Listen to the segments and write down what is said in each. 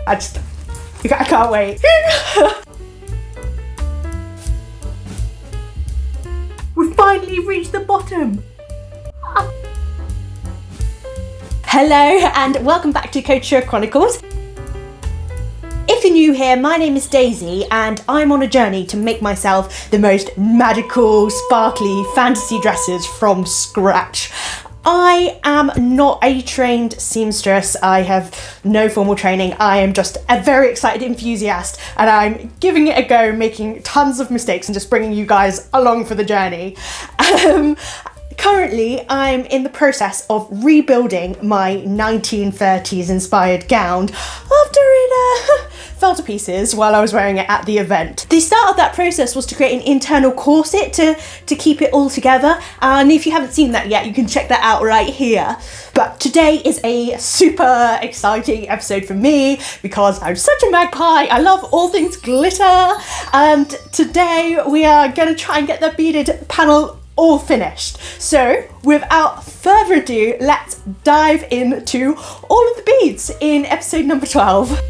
I can't wait. We've finally reached the bottom. Hello and welcome back to Couture Chronicles. If you're new here, my name is Daisy and I'm on a journey to make myself the most magical, sparkly fantasy dresses from scratch. I am not a trained seamstress. I have no formal training. I am just a very excited enthusiast and I'm giving it a go, making tons of mistakes and just bringing you guys along for the journey. Currently, I'm in the process of rebuilding my 1930s inspired gown after it fell to pieces while I was wearing it at the event. The start of that process was to create an internal corset to keep it all together, and if you haven't seen that yet, you can check that out right here. But today is a super exciting episode for me because I'm such a magpie. I love all things glitter, and today we are going to try and get the beaded panel all finished. So without further ado, let's dive into all of the beads in episode number 12.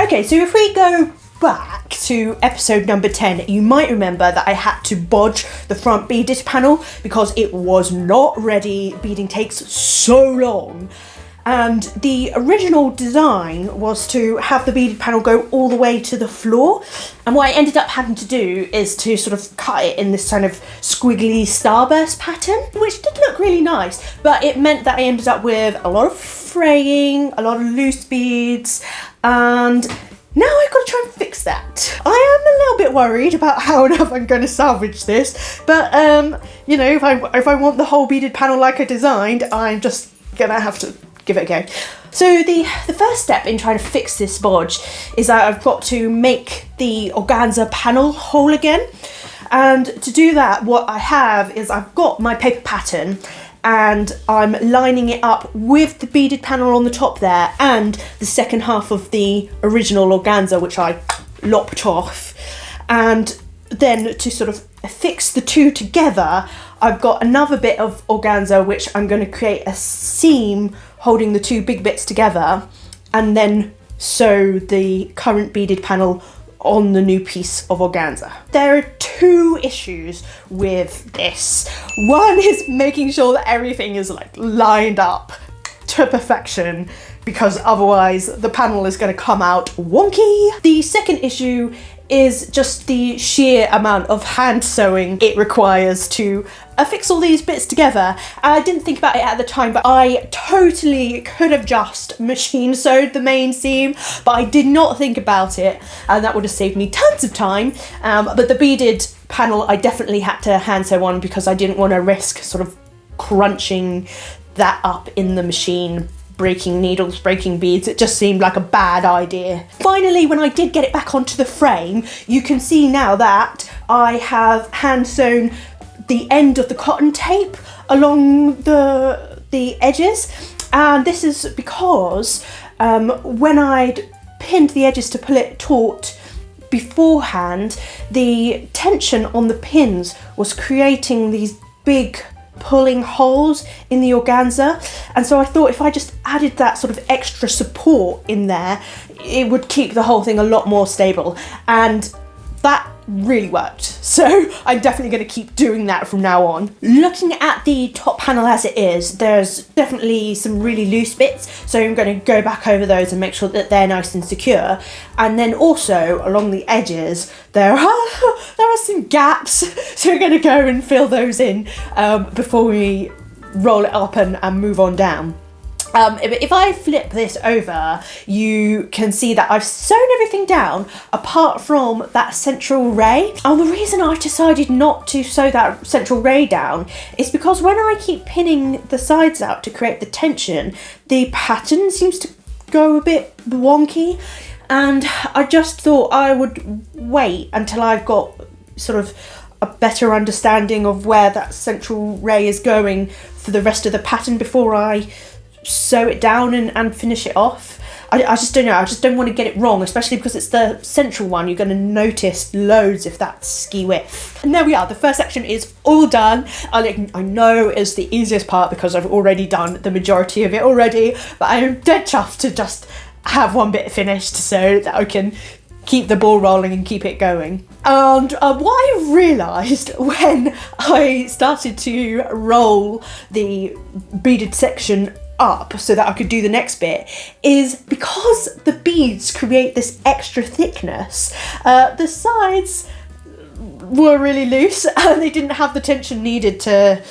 Okay, so if we go back to episode number 10, you might remember that I had to bodge the front beaded panel because it was not ready. Beading takes so long. And the original design was to have the beaded panel go all the way to the floor. And what I ended up having to do is to sort of cut it in this kind of squiggly starburst pattern, which did look really nice, but it meant that I ended up with a lot of fraying, a lot of loose beads, and now I've got to try and fix that. I am a little bit worried about how on earth I'm going to salvage this, but you know, if I want the whole beaded panel like I designed, I'm just gonna have to give it a go. So the first step in trying to fix this bodge is that I've got to make the organza panel whole again. And to do that, what I have is I've got my paper pattern and I'm lining it up with the beaded panel on the top there and the second half of the original organza, which I lopped off. And then to sort of fix the two together, I've got another bit of organza which I'm going to create a seam holding the two big bits together and then sew the current beaded panel on the new piece of organza. There are two issues with this. One is making sure that everything is like lined up to perfection because otherwise the panel is going to come out wonky. The second issue is just the sheer amount of hand sewing it requires to affix all these bits together. I didn't think about it at the time, but I totally could have just machine sewed the main seam, but I did not think about it, and that would have saved me tons of time. But the beaded panel I definitely had to hand sew on because I didn't want to risk sort of crunching that up in the machine, breaking needles, breaking beads. It just seemed like a bad idea. Finally, when I did get it back onto the frame, you can see now that I have hand sewn the end of the cotton tape along the edges, and this is because when I'd pinned the edges to pull it taut beforehand, the tension on the pins was creating these big pulling holes in the organza, and so I thought if I just added that sort of extra support in there, it would keep the whole thing a lot more stable, and that really worked. So I'm definitely going to keep doing that from now on. Looking at the top panel as it is, there's definitely some really loose bits, so I'm going to go back over those and make sure that they're nice and secure. And then also along the edges there are some gaps, so we're going to go and fill those in before we roll it up and move on down. If I flip this over, you can see that I've sewn everything down apart from that central ray. And the reason I've decided not to sew that central ray down is because when I keep pinning the sides out to create the tension, the pattern seems to go a bit wonky. And I just thought I would wait until I've got sort of a better understanding of where that central ray is going for the rest of the pattern before I sew it down and finish it off. I just don't know, I just don't want to get it wrong, especially because it's the central one. You're going to notice loads if that's ski width. And there we are, the first section is all done. I know it's the easiest part because I've already done the majority of it already, but I'm dead chuffed to just have one bit finished so that I can keep the ball rolling and keep it going. And what I realised when I started to roll the beaded section up so that I could do the next bit is because the beads create this extra thickness, the sides were really loose and they didn't have the tension needed to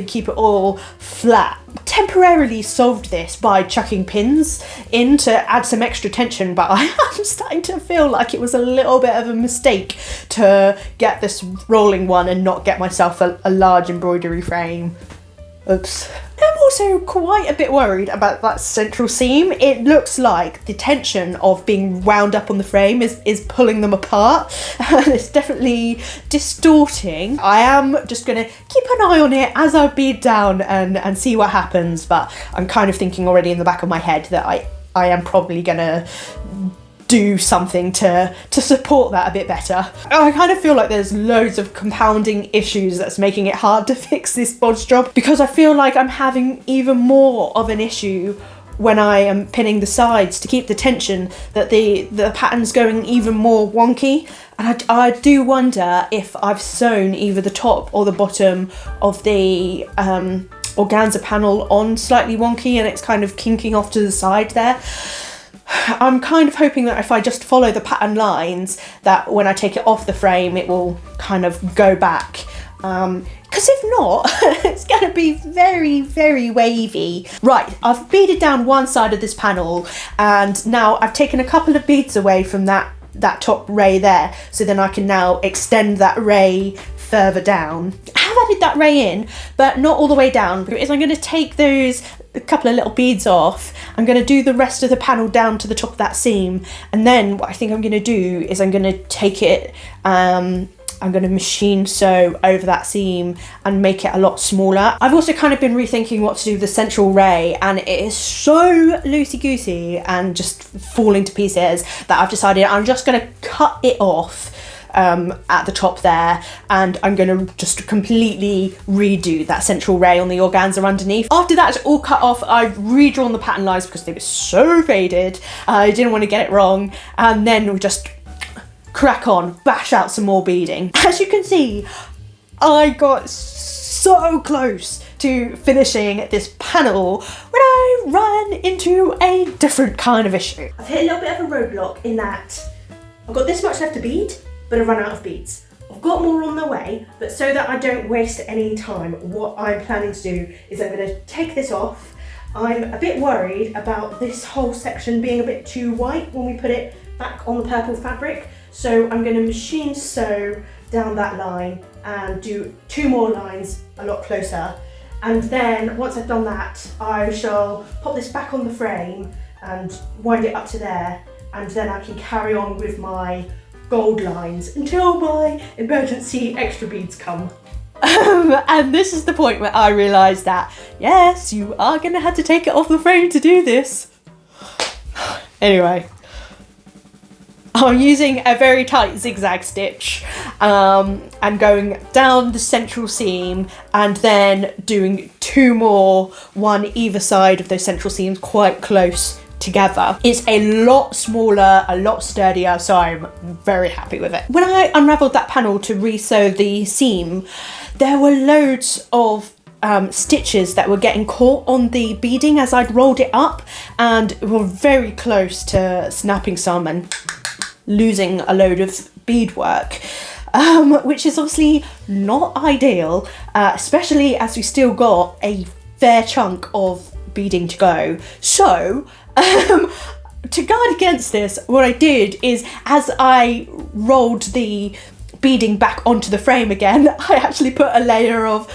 keep it all flat. Temporarily solved this by chucking pins in to add some extra tension, but I'm starting to feel like it was a little bit of a mistake to get this rolling one and not get myself a large embroidery frame. Oops. I'm also quite a bit worried about that central seam. It looks like the tension of being wound up on the frame is pulling them apart. It's definitely distorting. I am just going to keep an eye on it as I bead down and see what happens, but I'm kind of thinking already in the back of my head that I am probably going to do something to support that a bit better. I kind of feel like there's loads of compounding issues that's making it hard to fix this bodge job, because I feel like I'm having even more of an issue when I am pinning the sides to keep the tension, that the pattern's going even more wonky. And I do wonder if I've sewn either the top or the bottom of the organza panel on slightly wonky and it's kind of kinking off to the side there. I'm kind of hoping that if I just follow the pattern lines, that when I take it off the frame, it will kind of go back. Because if not, it's going to be very, very wavy. Right, I've beaded down one side of this panel, and now I've taken a couple of beads away from that top ray there, so then I can now extend that ray further down. I have added that ray in, but not all the way down, because I'm going to take those a couple of little beads off. I'm going to do the rest of the panel down to the top of that seam, and then what I think I'm going to do is I'm going to take it, I'm going to machine sew over that seam and make it a lot smaller. I've also kind of been rethinking what to do with the central ray, and it is so loosey-goosey and just falling to pieces that I've decided I'm just going to cut it off at the top there, and I'm going to just completely redo that central ray on the organza underneath. After that's all cut off, I've redrawn the pattern lines because they were so faded. I didn't want to get it wrong, and then we'll just crack on, bash out some more beading. As you can see, I got so close to finishing this panel when I ran into a different kind of issue. I've hit a little bit of a roadblock in that I've got this much left to bead, but I've run out of beads. I've got more on the way, but so that I don't waste any time, what I'm planning to do is I'm going to take this off. I'm a bit worried about this whole section being a bit too white when we put it back on the purple fabric, so I'm going to machine sew down that line and do 2 more lines a lot closer, and then once I've done that I shall pop this back on the frame and wind it up to there, and then I can carry on with my gold lines until my emergency extra beads come. And this is the point where I realised that yes, you are going to have to take it off the frame to do this. Anyway, I'm using a very tight zigzag stitch and going down the central seam and then doing 2 more, one either side of those central seams quite close together. It's a lot smaller, a lot sturdier, so I'm very happy with it. When I unravelled that panel to re-sew the seam, there were loads of stitches that were getting caught on the beading as I'd rolled it up, and were very close to snapping some and losing a load of beadwork, which is obviously not ideal, especially as we still got a fair chunk of beading to go. So to guard against this, what I did is, as I rolled the beading back onto the frame again, I actually put a layer of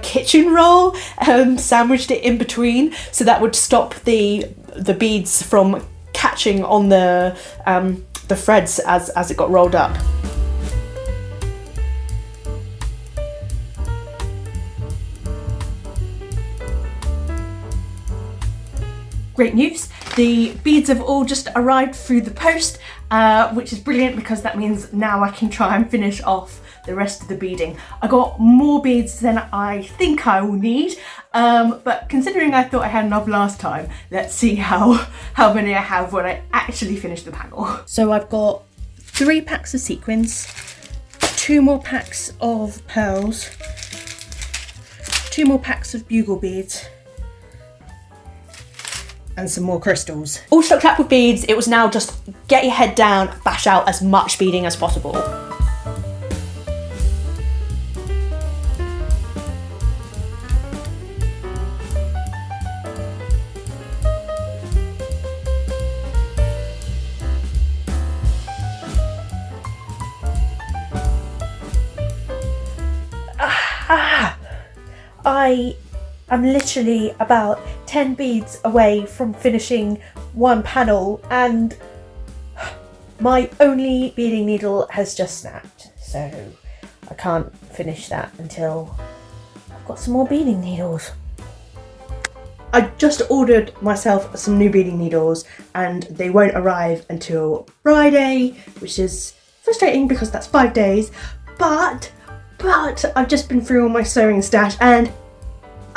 kitchen roll and sandwiched it in between, so that would stop the beads from catching on the threads as it got rolled up. Great news, the beads have all just arrived through the post, which is brilliant because that means now I can try and finish off the rest of the beading. I got more beads than I think I will need, but considering I thought I had enough last time, let's see how many I have when I actually finish the panel. So I've got 3 packs of sequins, 2 more packs of pearls, 2 more packs of bugle beads, and some more crystals. All stocked up with beads, it was now just get your head down, bash out as much beading as possible. I'm literally about 10 beads away from finishing one panel and my only beading needle has just snapped, so I can't finish that until I've got some more beading needles. I just ordered myself some new beading needles and they won't arrive until Friday, which is frustrating because that's 5 days, but I've just been through all my sewing stash and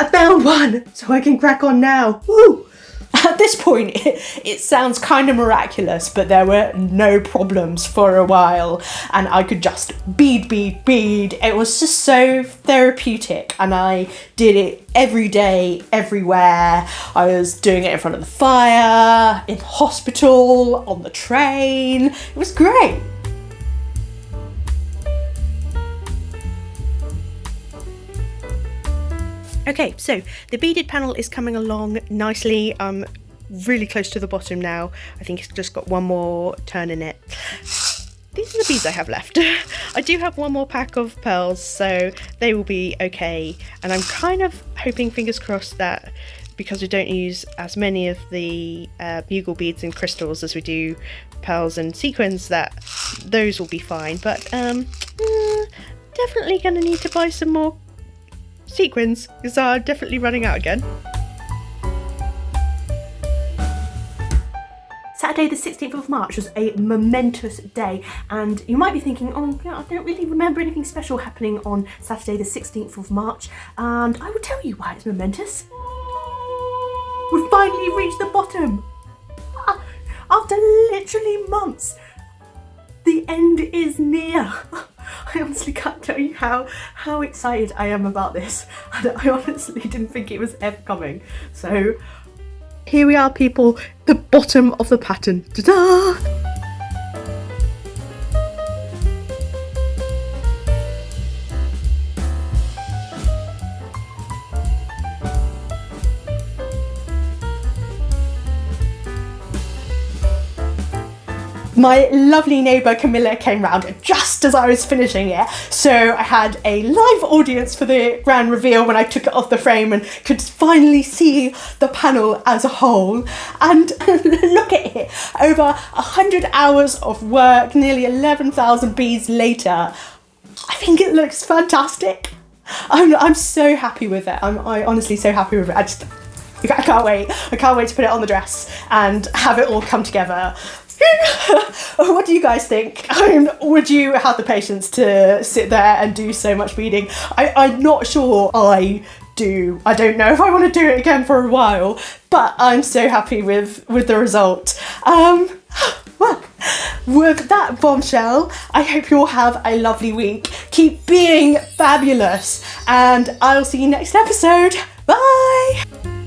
I found one, so I can crack on now. Woo! At this point, it sounds kind of miraculous, but there were no problems for a while, and I could just bead. It was just so therapeutic, and I did it every day, everywhere. I was doing it in front of the fire, in the hospital, on the train. It was great. Okay, so the beaded panel is coming along nicely. I'm really close to the bottom now. I think it's just got one more turn in it. These are the beads I have left. I do have one more pack of pearls, so they will be okay. And I'm kind of hoping, fingers crossed, that because we don't use as many of the bugle beads and crystals as we do pearls and sequins, that those will be fine. But definitely gonna need to buy some more sequins because I'm definitely running out again. Saturday the 16th of March was a momentous day, and you might be thinking, oh yeah, I don't really remember anything special happening on Saturday the 16th of March, and I will tell you why it's momentous. We've finally reached the bottom! After literally months, the end is near. I honestly can't tell you how excited I am about this, and I honestly didn't think it was ever coming. So here we are, people, the bottom of the pattern. Ta-da! My lovely neighbour Camilla came round just as I was finishing it, so I had a live audience for the grand reveal when I took it off the frame and could finally see the panel as a whole. And look at it, over 100 hours of work, nearly 11,000 beads later, I think it looks fantastic. I'm so happy with it. I'm honestly so happy with it. I can't wait. I can't wait to put it on the dress and have it all come together. What do you guys think? Would you have the patience to sit there and do so much beading? I'm not sure I do. I don't know if I want to do it again for a while, but I'm so happy with the result. Well, with that bombshell, I hope you all have a lovely week. Keep being fabulous, and I'll see you next episode. Bye!